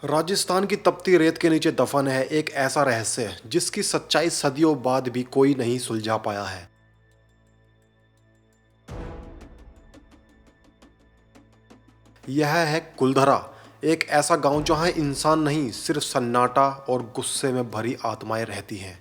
राजस्थान की तपती रेत के नीचे दफन है एक ऐसा रहस्य जिसकी सच्चाई सदियों बाद भी कोई नहीं सुलझा पाया है। यह है कुलधरा, एक ऐसा गांव जहां इंसान नहीं सिर्फ सन्नाटा और गुस्से में भरी आत्माएं रहती हैं।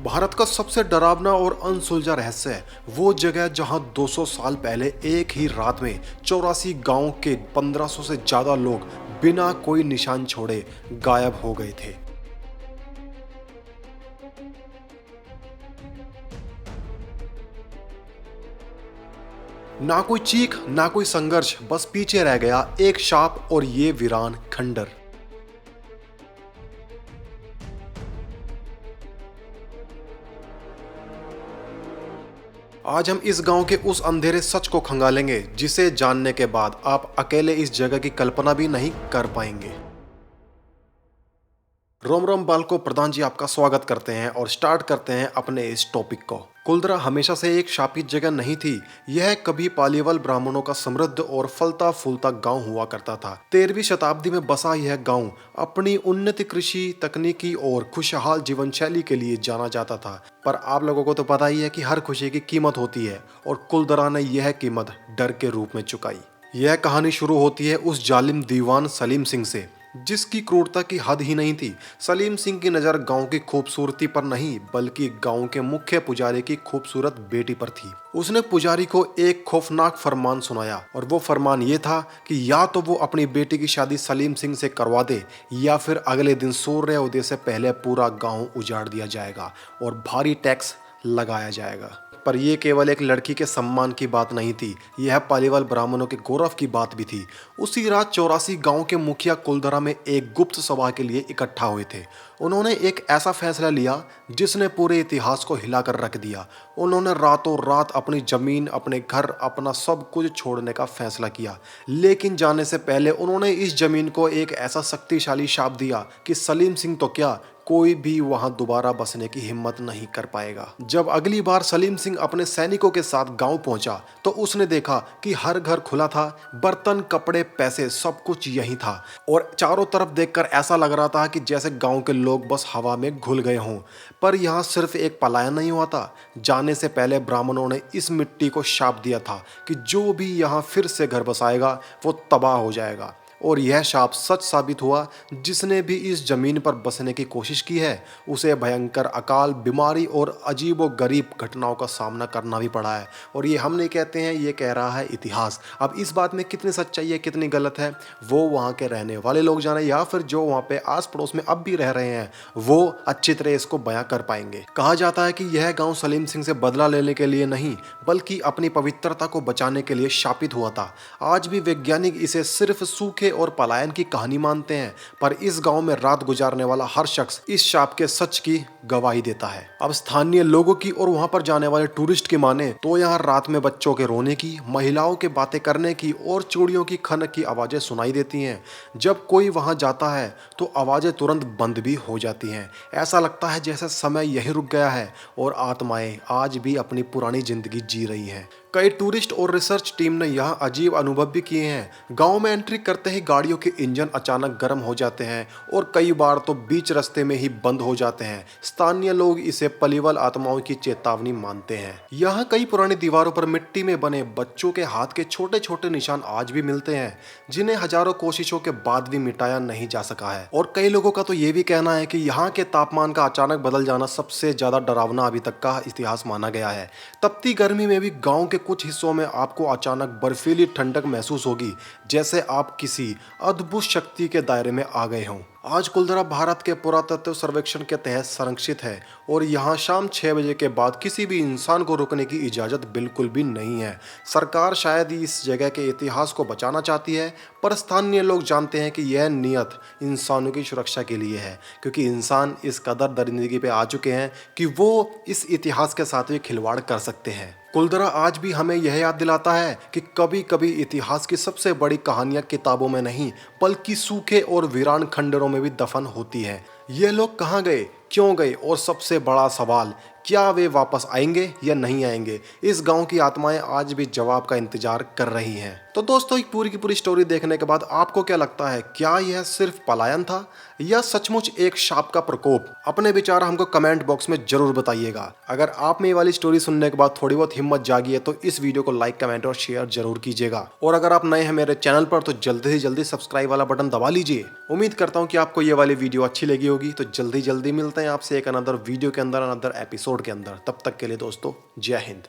भारत का सबसे डरावना और अनसुलझा रहस्य है वो जगह जहां 200 साल पहले एक ही रात में 84 गांव के 1500 से ज्यादा लोग बिना कोई निशान छोड़े गायब हो गए थे। ना कोई चीख ना कोई संघर्ष, बस पीछे रह गया एक शाप और ये वीरान खंडर। आज हम इस गांव के उस अंधेरे सच को खंगालेंगे जिसे जानने के बाद आप अकेले इस जगह की कल्पना भी नहीं कर पाएंगे। रोम रोम बालको, प्रधान जी आपका स्वागत करते हैं और स्टार्ट करते हैं अपने इस टॉपिक को। कुलधरा हमेशा से एक शापित जगह नहीं थी। यह कभी पालीवाल ब्राह्मणों का समृद्ध और फलता फूलता गांव हुआ करता था। 13वीं शताब्दी में बसा यह गांव अपनी उन्नत कृषि तकनीकी और खुशहाल जीवन शैली के लिए जाना जाता था। पर आप लोगों को तो पता ही है कि हर खुशी की कीमत होती है और कुलधरा ने यह कीमत डर के रूप में चुकाई। यह कहानी शुरू होती है उस जालिम दीवान सलीम सिंह से जिसकी क्रूरता की हद ही नहीं थी। सलीम सिंह की नज़र गांव की खूबसूरती पर नहीं बल्कि गांव के मुख्य पुजारी की खूबसूरत बेटी पर थी। उसने पुजारी को एक खौफनाक फरमान सुनाया और वो फरमान ये था कि या तो वो अपनी बेटी की शादी सलीम सिंह से करवा दे या फिर अगले दिन सूर्योदय से पहले पूरा गांव उजाड़ दिया जाएगा और भारी टैक्स लगाया जाएगा। पर यह केवल एक लड़की के सम्मान की बात नहीं थी, यह पालीवाल ब्राह्मणों के गौरव की बात भी थी। उसी रात 84 गांव के मुखिया कुलधरा में एक गुप्त सभा के लिए इकट्ठा हुए थे। उन्होंने एक ऐसा फैसला लिया जिसने पूरे इतिहास को हिलाकर रख दिया। उन्होंने रातों रात अपनी जमीन, अपने घर, अपना सब कुछ छोड़ने का फैसला किया। लेकिन जाने से पहले उन्होंने इस जमीन को एक ऐसा शक्तिशाली शाप दिया कि सलीम सिंह तो क्या, कोई भी वहां दोबारा बसने की हिम्मत नहीं कर पाएगा। जब अगली बार सलीम सिंह अपने सैनिकों के साथ गांव पहुंचा तो उसने देखा कि हर घर खुला था, बर्तन, कपड़े, पैसे, सब कुछ यहीं था और चारों तरफ देखकर ऐसा लग रहा था कि जैसे गांव के लोग बस हवा में घुल गए हों। पर यहाँ सिर्फ एक पलायन नहीं हुआ था। जाने से पहले ब्राह्मणों ने इस मिट्टी को शाप दिया था कि जो भी यहाँ फिर से घर बसाएगा वो तबाह हो जाएगा। और यह शाप सच साबित हुआ। जिसने भी इस जमीन पर बसने की कोशिश की है उसे भयंकर अकाल, बीमारी और अजीबो गरीब घटनाओं का सामना करना भी पड़ा है। और ये हम नहीं कहते हैं, ये कह रहा है इतिहास। अब इस बात में कितनी सच्चाई है कितनी गलत है वो वहाँ के रहने वाले लोग जाने या फिर जो वहाँ पे आस पड़ोस में अब भी रह रहे हैं वो अच्छी तरह इसको बयां कर पाएंगे। कहा जाता है कि यह गाँव सलीम सिंह से बदला लेने के लिए नहीं बल्कि अपनी पवित्रता को बचाने के लिए शापित हुआ था। आज भी वैज्ञानिक इसे सिर्फ सूखे और पलायन की कहानी मानते हैं, पर इस गांव में रात गुजारने वाला हर शख्स इस शाप के सच की गवाही देता है। अब स्थानीय लोगों की और वहां पर जाने वाले टूरिस्ट की माने तो यहाँ रात में बच्चों के रोने की, महिलाओं के बातें करने की और चूड़ियों की खनक की आवाजें सुनाई देती हैं। जब कोई वहां जाता है तो आवाजें तुरंत बंद भी हो जाती हैं। ऐसा लगता है जैसे समय यहीं रुक गया है और आत्माएं आज भी अपनी पुरानी जिंदगी जी रही हैं। कई टूरिस्ट और रिसर्च टीम ने यहाँ अजीब अनुभव भी किए हैं। गांव में एंट्री करते ही गाड़ियों के इंजन अचानक गर्म हो जाते हैं और कई बार तो बीच रास्ते में ही बंद हो जाते हैं। स्थानीय लोग इसे पालीवाल आत्माओं की चेतावनी मानते हैं। यहाँ कई पुरानी दीवारों पर मिट्टी में बने बच्चों के हाथ के छोटे छोटे निशान आज भी मिलते हैं जिन्हें हजारों कोशिशों के बाद भी मिटाया नहीं जा सका है। और कई लोगों का तो ये भी कहना है कि यहाँ के तापमान का अचानक बदल जाना सबसे ज्यादा डरावना अभी तक का इतिहास माना गया है। तपती गर्मी में भी गाँव के कुछ हिस्सों में आपको अचानक बर्फीली ठंडक महसूस होगी जैसे आप किसी अद्भुत शक्ति के दायरे में आ गए हों। आज कुलधरा भारत के पुरातत्व सर्वेक्षण के तहत संरक्षित है और यहाँ शाम 6 बजे के बाद किसी भी इंसान को रुकने की इजाज़त बिल्कुल भी नहीं है। सरकार शायद ही इस जगह के इतिहास को बचाना चाहती है पर स्थानीय लोग जानते हैं कि यह नियत इंसानों की सुरक्षा के लिए है क्योंकि इंसान इस कदर दरिंदगी पे आ चुके हैं कि वो इस इतिहास के साथ भी खिलवाड़ कर सकते हैं। कुलधरा आज भी हमें यह याद दिलाता है कि कभी कभी इतिहास की सबसे बड़ी कहानियां किताबों में नहीं बल्कि सूखे और वीरान खंडरों में भी दफन होती हैं। ये लोग कहाँ गए, क्यों गए और सबसे बड़ा सवाल, क्या वे वापस आएंगे या नहीं आएंगे? इस गांव की आत्माएं आज भी जवाब का इंतजार कर रही हैं। तो दोस्तों, एक पूरी की पूरी स्टोरी देखने के बाद आपको क्या लगता है, क्या यह सिर्फ पलायन था या सचमुच एक शाप का प्रकोप? अपने विचार हमको कमेंट बॉक्स में जरूर बताइएगा। अगर आप में ये वाली स्टोरी सुनने के बाद थोड़ी बहुत हिम्मत जागी है तो इस वीडियो को लाइक, कमेंट और शेयर जरूर कीजिएगा। और अगर आप नए हैं मेरे चैनल पर तो जल्दी से जल्दी सब्सक्राइब वाला बटन दबा लीजिए। उम्मीद करता हूँ कि आपको ये वाली वीडियो अच्छी लगी होगी। तो जल्दी जल्दी मिलते हैं आपसे एक अनदर वीडियो के अंदर, अनदर एपिसोड के अंदर। तब तक के लिए दोस्तों, जय हिंद।